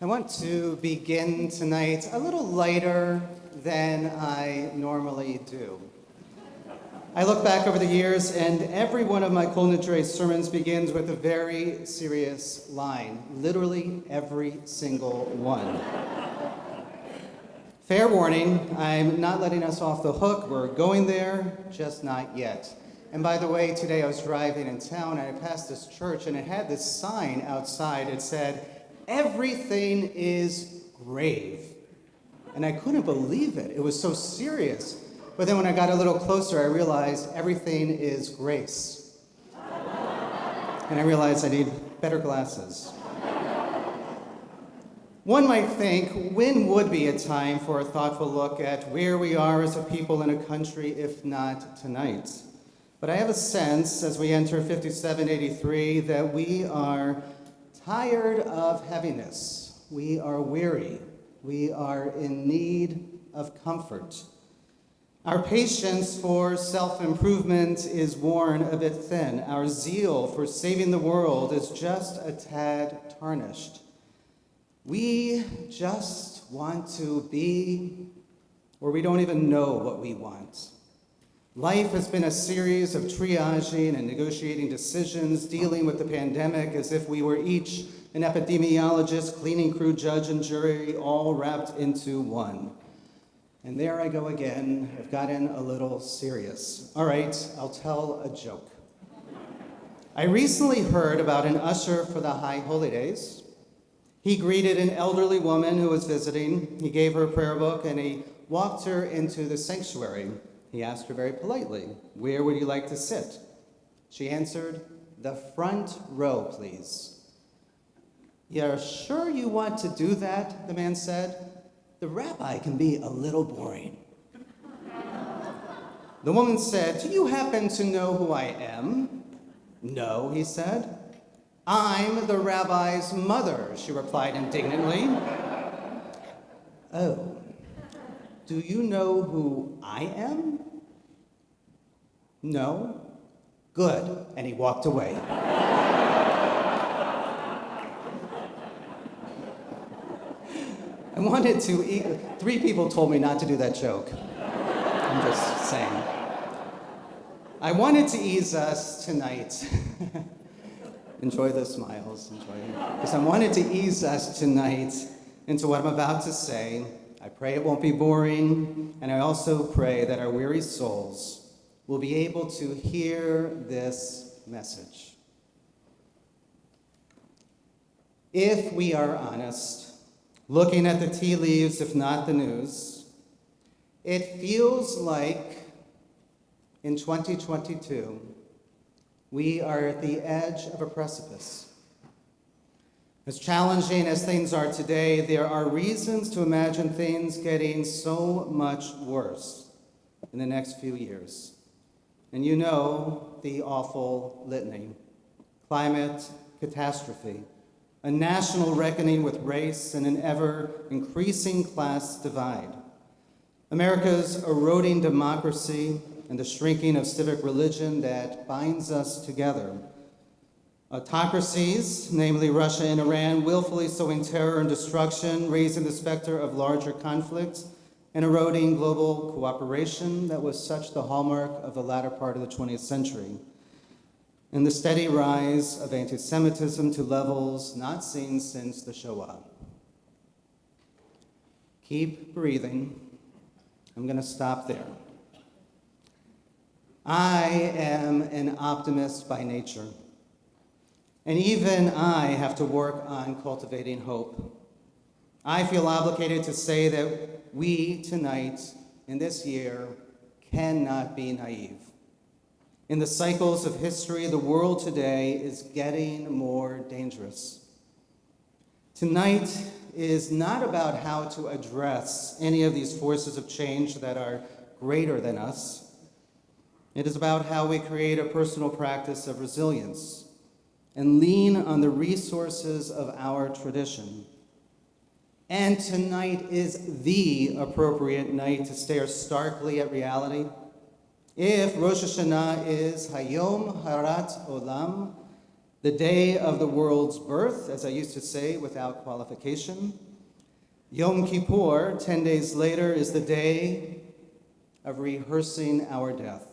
I want to begin tonight a little lighter than I normally do. I look back over the years, and every one of my Kol Nidre sermons begins with a very serious line. Literally every single one. Fair warning, I'm not letting us off the hook. We're going there, just not yet. And by the way, today I was driving in town, and I passed this church, and it had this sign outside. It said, "Everything is grave." And I couldn't believe it. It was so serious. But then when I got a little closer, I realized everything is grace. And I realized I need better glasses. One might think, when would be a time for a thoughtful look at where we are as a people in a country, if not tonight? But I have a sense, as we enter 5783, that we are tired of heaviness. We are weary. We are in need of comfort. Our patience for self-improvement is worn a bit thin. Our zeal for saving the world is just a tad tarnished. We just want to be, or we don't even know what we want. Life has been a series of triaging and negotiating decisions, dealing with the pandemic as if we were each an epidemiologist, cleaning crew, judge, and jury, all wrapped into one. And there I go again. I've gotten a little serious. All right, I'll tell a joke. I recently heard about an usher for the High Holy Days. He greeted an elderly woman who was visiting. He gave her a prayer book, and he walked her into the sanctuary. He asked her very politely, "Where would you like to sit?" She answered, "The front row, please." "You're sure you want to do that?" the man said. "The rabbi can be a little boring." The woman said, "Do you happen to know who I am?" "No," he said. "I'm the rabbi's mother," she replied indignantly. "Oh, do you know who I am?" "No." "Good," and he walked away. I wanted to three people told me not to do that joke. I'm just saying. I wanted to ease us tonight. Enjoy the smiles, enjoy it. Because I wanted to ease us tonight into what I'm about to say. I pray it won't be boring, and I also pray that our weary souls will be able to hear this message. If we are honest, looking at the tea leaves, if not the news, it feels like in 2022, we are at the edge of a precipice. As challenging as things are today, there are reasons to imagine things getting so much worse in the next few years. And you know the awful litany: climate catastrophe, a national reckoning with race, and an ever-increasing class divide. America's eroding democracy and the shrinking of civic religion that binds us together. Autocracies, namely Russia and Iran, willfully sowing terror and destruction, raising the specter of larger conflicts, and eroding global cooperation that was such the hallmark of the latter part of the 20th century. And the steady rise of anti-Semitism to levels not seen since the Shoah. Keep breathing. I'm going to stop there. I am an optimist by nature. And even I have to work on cultivating hope. I feel obligated to say that we tonight, in this year, cannot be naive. In the cycles of history, the world today is getting more dangerous. Tonight is not about how to address any of these forces of change that are greater than us. It is about how we create a personal practice of resilience and lean on the resources of our tradition. And tonight is the appropriate night to stare starkly at reality. If Rosh Hashanah is Hayom Harat Olam, The day of the world's birth, as I used to say without qualification. Yom Kippur, 10 days later, is the day of rehearsing our death.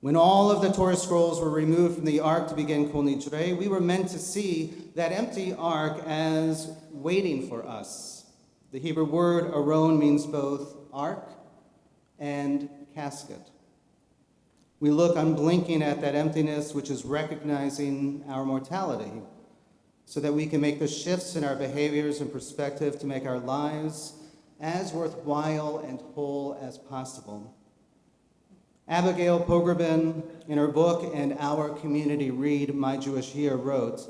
When all of the Torah scrolls were removed from the ark to begin Kol Nidre, we were meant to see that empty ark as waiting for us. The Hebrew word aron means both ark and casket. We look unblinking at that emptiness, which is recognizing our mortality, so that we can make the shifts in our behaviors and perspective to make our lives as worthwhile and whole as possible. Abigail Pogrebin, in her book And Our Community Read My Jewish Year, wrote,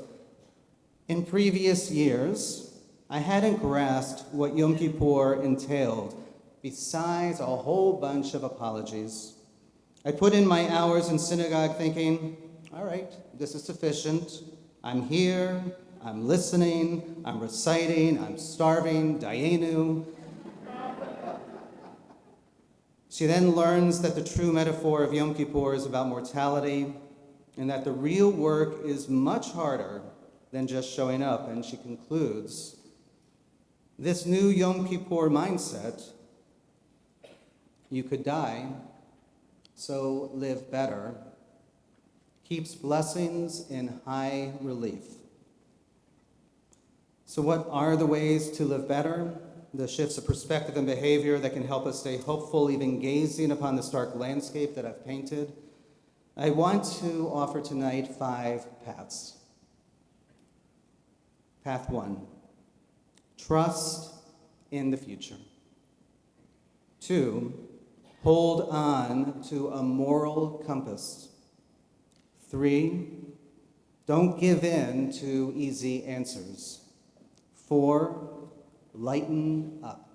"In previous years, I hadn't grasped what Yom Kippur entailed, besides a whole bunch of apologies. I put in my hours in synagogue thinking, all right, this is sufficient. I'm here, I'm listening, I'm reciting, I'm starving, Dayenu." She then learns that the true metaphor of Yom Kippur is about mortality and that the real work is much harder than just showing up, and she concludes, this new Yom Kippur mindset, you could die, so live better, keeps blessings in high relief. So what are the ways to live better? The shifts of perspective and behavior that can help us stay hopeful, even gazing upon the stark landscape that I've painted. I want to offer tonight 5 paths. Path 1, trust in the future. 2, hold on to a moral compass. 3, don't give in to easy answers. 4, lighten up.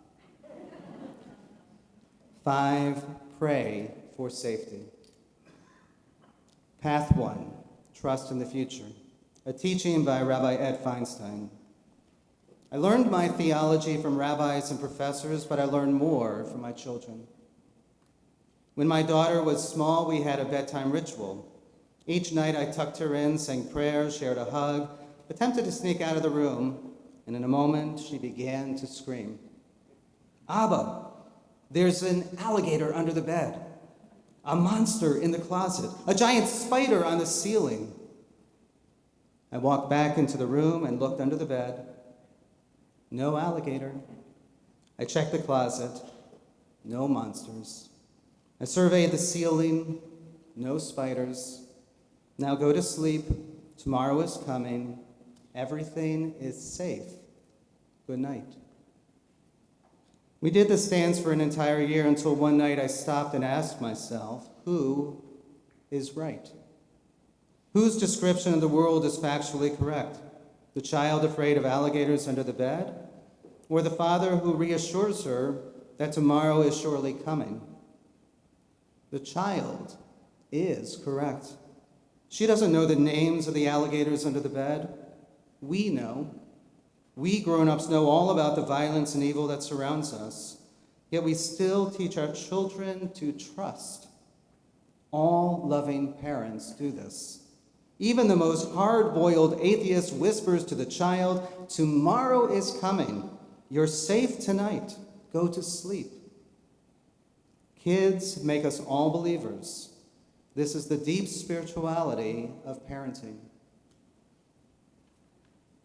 5, pray for safety. Path 1, trust in the future. A teaching by Rabbi Ed Feinstein. I learned my theology from rabbis and professors, but I learned more from my children. When my daughter was small, we had a bedtime ritual. Each night I tucked her in, sang prayers, shared a hug, attempted to sneak out of the room, and in a moment she began to scream. "Abba, there's an alligator under the bed, a monster in the closet, a giant spider on the ceiling." I walked back into the room and looked under the bed. No alligator. I checked the closet. No monsters. I surveyed the ceiling. No spiders. Now go to sleep. Tomorrow is coming. Everything is safe. Good night. We did this dance for an entire year until one night I stopped and asked myself, who is right? Whose description of the world is factually correct? The child afraid of alligators under the bed? Or the father who reassures her that tomorrow is surely coming? The child is correct. She doesn't know the names of the alligators under the bed. We know. We grown-ups know all about the violence and evil that surrounds us, yet we still teach our children to trust. All loving parents do this. Even the most hard-boiled atheist whispers to the child, tomorrow is coming. You're safe tonight. Go to sleep. Kids make us all believers. This is the deep spirituality of parenting.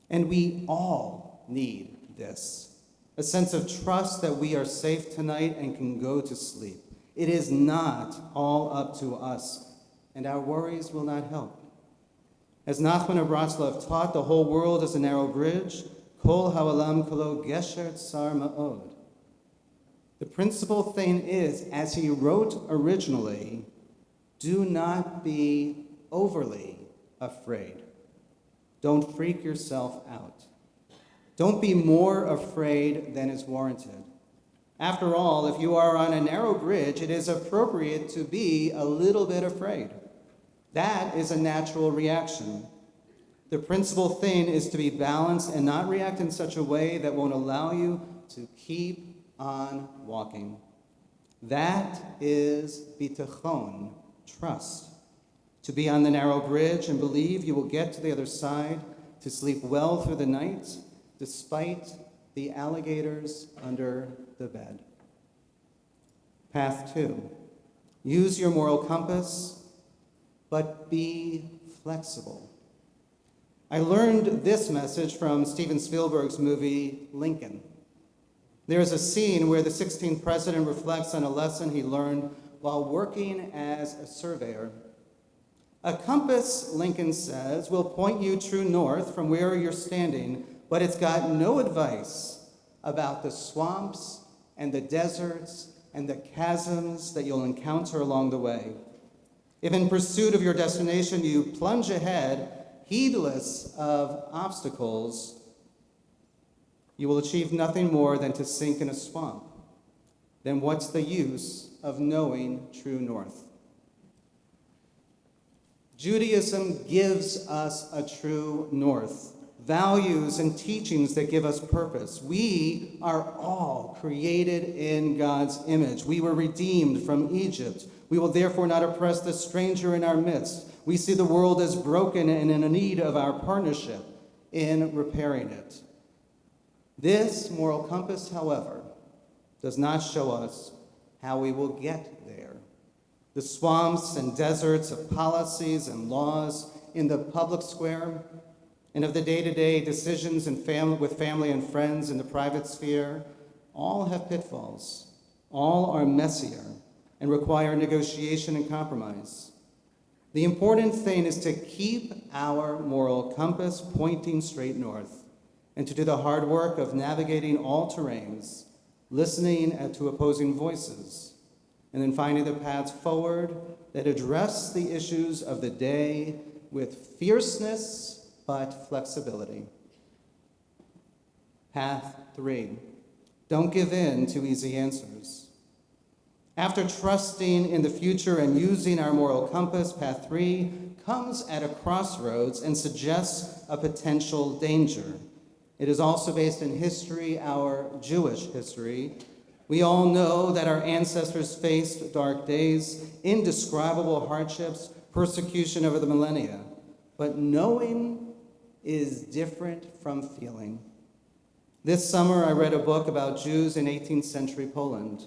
And we all need this, a sense of trust that we are safe tonight and can go to sleep. It is not all up to us, and our worries will not help. As Nachman of Bratslav taught, the whole world is a narrow bridge. Kol ha'olam kolo gesher tsar ma'od. The principal thing is, as he wrote originally, do not be overly afraid. Don't freak yourself out. Don't be more afraid than is warranted. After all, if you are on a narrow bridge, it is appropriate to be a little bit afraid. That is a natural reaction. The principal thing is to be balanced and not react in such a way that won't allow you to keep on walking. That is bitachon, trust. to be on the narrow bridge and believe you will get to the other side, to sleep well through the night, despite the alligators under the bed. Path 2, use your moral compass, but be flexible. I learned this message from Steven Spielberg's movie, Lincoln. There is a scene where the 16th president reflects on a lesson he learned while working as a surveyor. A compass, Lincoln says, will point you true north from where you're standing, but it's got no advice about the swamps and the deserts and the chasms that you'll encounter along the way. If in pursuit of your destination you plunge ahead, heedless of obstacles, you will achieve nothing more than to sink in a swamp. Then what's the use of knowing true north? Judaism gives us a true north, values and teachings that give us purpose. We are all created in God's image. We were redeemed from Egypt. We will therefore not oppress the stranger in our midst. We see the world as broken and in need of our partnership in repairing it. This moral compass, however, does not show us how we will get there. The swamps and deserts of policies and laws in the public square and of the day-to-day decisions with family and friends in the private sphere all have pitfalls. All are messier and require negotiation and compromise. The important thing is to keep our moral compass pointing straight north and to do the hard work of navigating all terrains, listening to opposing voices, and then finding the paths forward that address the issues of the day with fierceness but flexibility. Path 3, don't give in to easy answers. After trusting in the future and using our moral compass, path 3 comes at a crossroads and suggests a potential danger. It is also based in history, our Jewish history. We all know that our ancestors faced dark days, indescribable hardships, persecution over the millennia. But knowing is different from feeling. This summer, I read a book about Jews in 18th century Poland.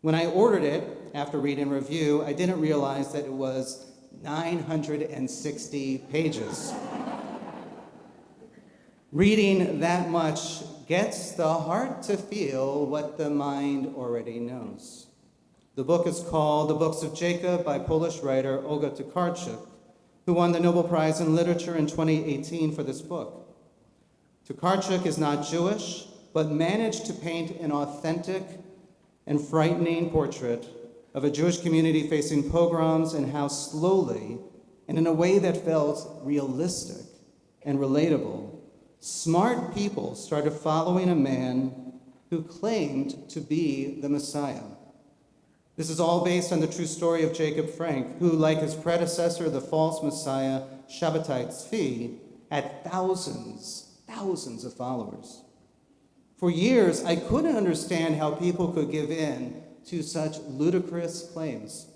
When I ordered it, after reading review, I didn't realize that it was 960 pages. Reading that much gets the heart to feel what the mind already knows. The book is called The Books of Jacob by Polish writer Olga Tokarczuk, who won the Nobel Prize in Literature in 2018 for this book. Tokarczuk is not Jewish, but managed to paint an authentic and frightening portrait of a Jewish community facing pogroms and how slowly, and in a way that felt realistic and relatable, smart people started following a man who claimed to be the Messiah. This is all based on the true story of Jacob Frank, who, like his predecessor, the false Messiah, Shabbatai Tzvi, had thousands of followers. For years, I couldn't understand how people could give in to such ludicrous claims.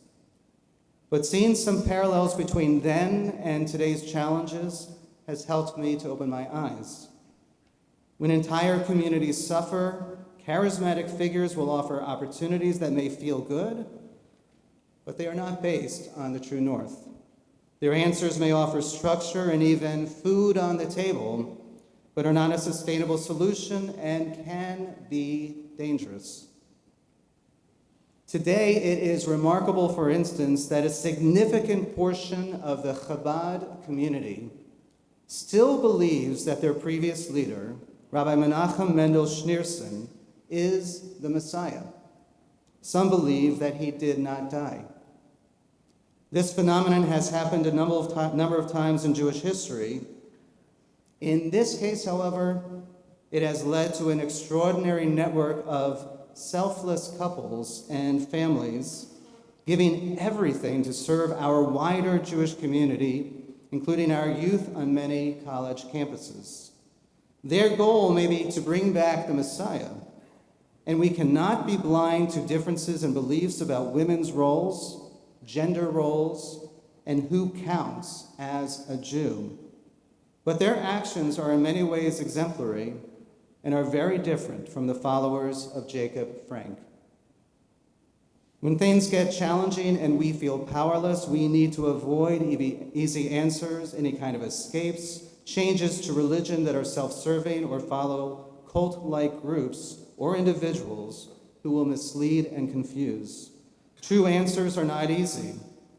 But seeing some parallels between then and today's challenges has helped me to open my eyes. When entire communities suffer, charismatic figures will offer opportunities that may feel good, but they are not based on the true north. Their answers may offer structure and even food on the table, but are not a sustainable solution and can be dangerous. Today, it is remarkable, for instance, that a significant portion of the Chabad community still believes that their previous leader, Rabbi Menachem Mendel Schneerson, is the Messiah. Some believe that he did not die. This phenomenon has happened a number of times in Jewish history. In this case, however, it has led to an extraordinary network of selfless couples and families giving everything to serve our wider Jewish community, including our youth on many college campuses. Their goal may be to bring back the Messiah, and we cannot be blind to differences in beliefs about women's roles, gender roles, and who counts as a Jew. But their actions are in many ways exemplary and are very different from the followers of Jacob Frank. When things get challenging and we feel powerless, we need to avoid easy answers, any kind of escapes, changes to religion that are self-serving, or follow cult-like groups or individuals who will mislead and confuse. True answers are not easy.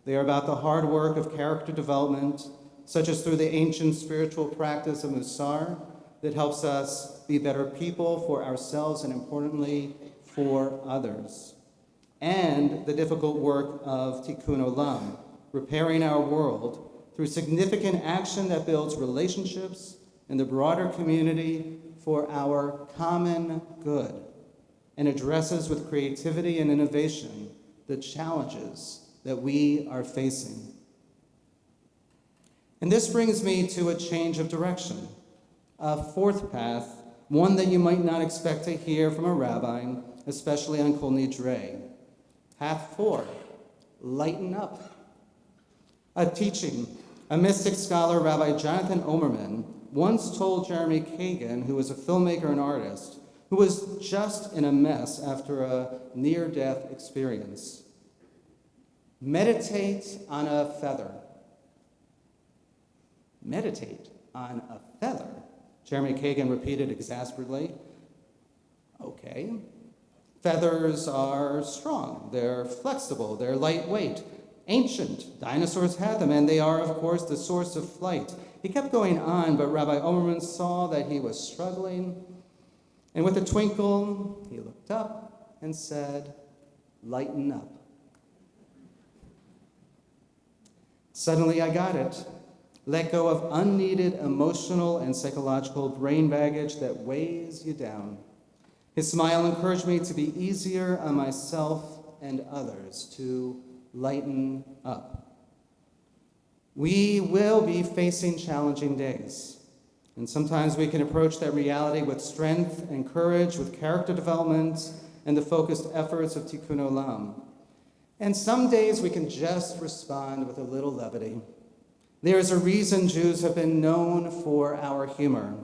They are about the hard work of character development, such as through the ancient spiritual practice of Musar that helps us be better people for ourselves and, importantly, for others. And the difficult work of Tikkun Olam, repairing our world through significant action that builds relationships in the broader community for our common good and addresses with creativity and innovation the challenges that we are facing. And this brings me to a change of direction, a fourth path, one that you might not expect to hear from a rabbi, especially on Kol Nidre. Path 4, lighten up. A mystic scholar, Rabbi Jonathan Omerman, once told Jeremy Kagan, who was a filmmaker and artist, who was just in a mess after a near-death experience, meditate on a feather. Meditate on a feather, Jeremy Kagan repeated exasperately. Okay. Feathers are strong, they're flexible, they're lightweight, ancient. Dinosaurs had them, and they are, of course, the source of flight. He kept going on, but Rabbi Omerman saw that he was struggling, and with a twinkle, he looked up and said, "Lighten up." Suddenly I got it. Let go of unneeded emotional and psychological brain baggage that weighs you down. His smile encouraged me to be easier on myself and others, to lighten up. We will be facing challenging days, and sometimes we can approach that reality with strength and courage, with character development and the focused efforts of Tikkun Olam. And some days we can just respond with a little levity. There is a reason Jews have been known for our humor.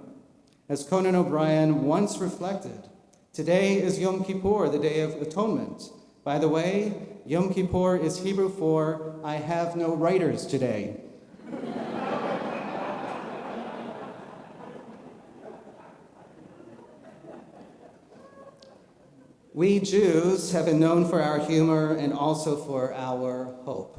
As Conan O'Brien once reflected, today is Yom Kippur, the Day of Atonement. By the way, Yom Kippur is Hebrew for "I have no writers today." We Jews have been known for our humor and also for our hope.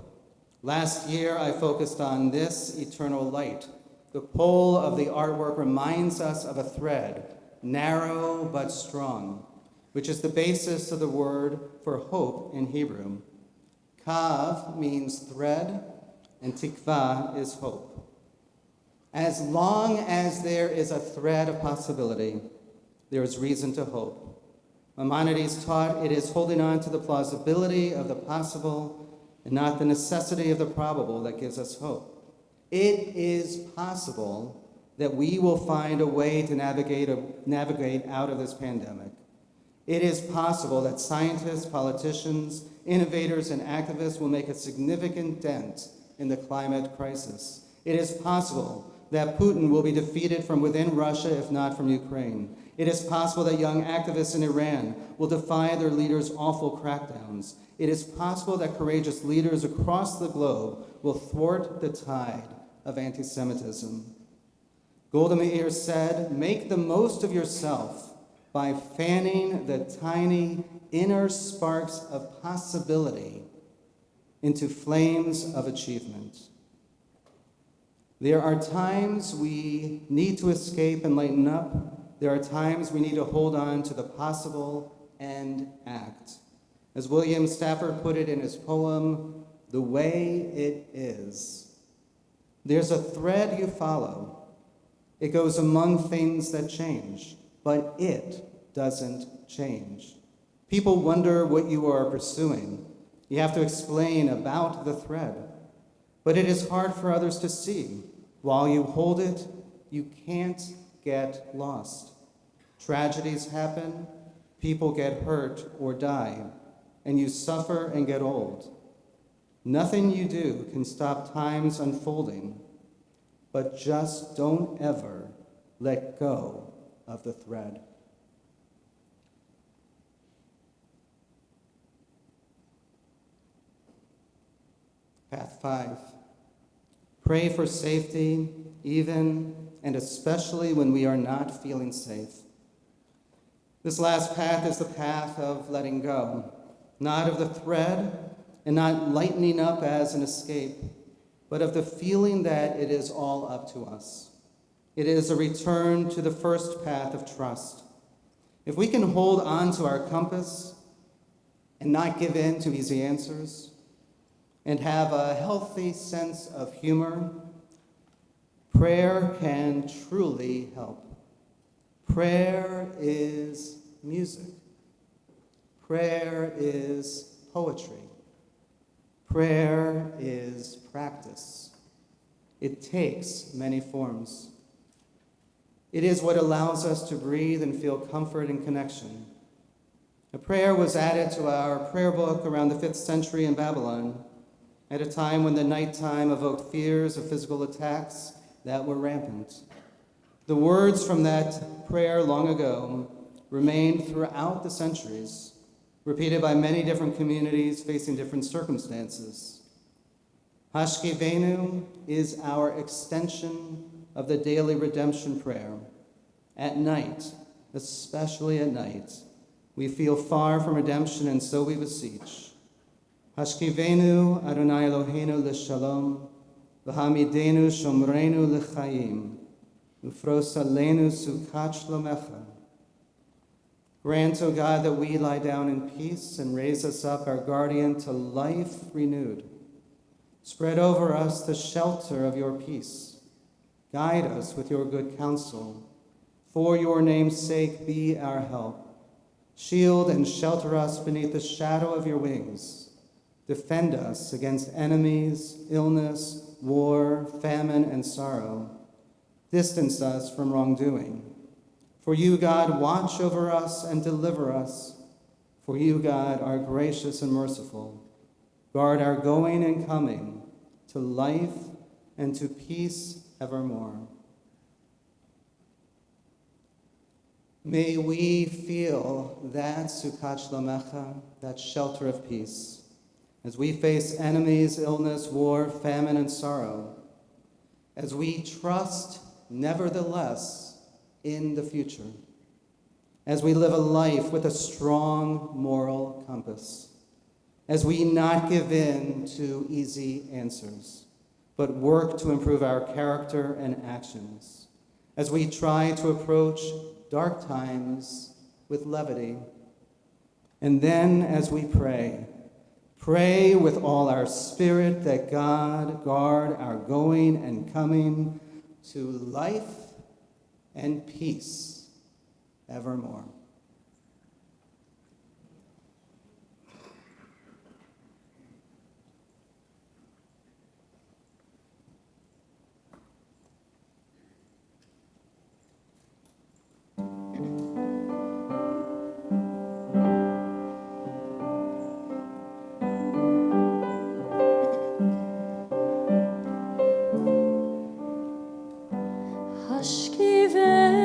Last year, I focused on this eternal light. The pole of the artwork reminds us of a thread, narrow but strong, which is the basis of the word for hope in Hebrew. Kav means thread, and tikva is hope. As long as there is a thread of possibility, there is reason to hope. Maimonides taught it is holding on to the plausibility of the possible and not the necessity of the probable that gives us hope. It is possible that we will find a way to navigate out of this pandemic. It is possible that scientists, politicians, innovators, and activists will make a significant dent in the climate crisis. It is possible that Putin will be defeated from within Russia, if not from Ukraine. It is possible that young activists in Iran will defy their leaders' awful crackdowns. It is possible that courageous leaders across the globe will thwart the tide of anti-Semitism. Golda Meir said, "Make the most of yourself by fanning the tiny inner sparks of possibility into flames of achievement." There are times we need to escape and lighten up. There are times we need to hold on to the possible and act. As William Stafford put it in his poem, "The way it is." There's a thread you follow. It goes among things that change, but it doesn't change. People wonder what you are pursuing. You have to explain about the thread, but it is hard for others to see. While you hold it, you can't get lost. Tragedies happen, people get hurt or die, and you suffer and get old. Nothing you do can stop time's unfolding, but just don't ever let go of the thread. Path 5. Pray for safety, even and especially when we are not feeling safe. This last path is the path of letting go, not of the thread and not lightening up as an escape, but of the feeling that it is all up to us. It is a return to the first path of trust. If we can hold on to our compass and not give in to easy answers, and have a healthy sense of humor, prayer can truly help. Prayer is music. Prayer is poetry. Prayer is practice. It takes many forms. It is what allows us to breathe and feel comfort and connection. A prayer was added to our prayer book around the 5th century in Babylon, at a time when the nighttime evoked fears of physical attacks that were rampant. The words from that prayer long ago remained throughout the centuries, repeated by many different communities facing different circumstances. Hashkivenu is our extension of the daily redemption prayer. At night, especially at night, we feel far from redemption, and so we beseech. Hashkivenu Adonai Eloheinu l'shalom, v'hamidenu shomreinu l'chaim, ufros aleinu sukat shlomecha. Grant, O God, that we lie down in peace and raise us up, our guardian, to life renewed. Spread over us the shelter of your peace. Guide us with your good counsel. For your name's sake, be our help. Shield and shelter us beneath the shadow of your wings. Defend us against enemies, illness, war, famine, and sorrow. Distance us from wrongdoing. For you, God, watch over us and deliver us. For you, God, are gracious and merciful. Guard our going and coming to life and to peace evermore. May we feel that sukat shlomecha, that shelter of peace, as we face enemies, illness, war, famine, and sorrow, as we trust, nevertheless, in the future, as we live a life with a strong moral compass, as we not give in to easy answers, but work to improve our character and actions, as we try to approach dark times with levity, and then as we pray with all our spirit that God guard our going and coming to life and peace evermore. Hashkivenu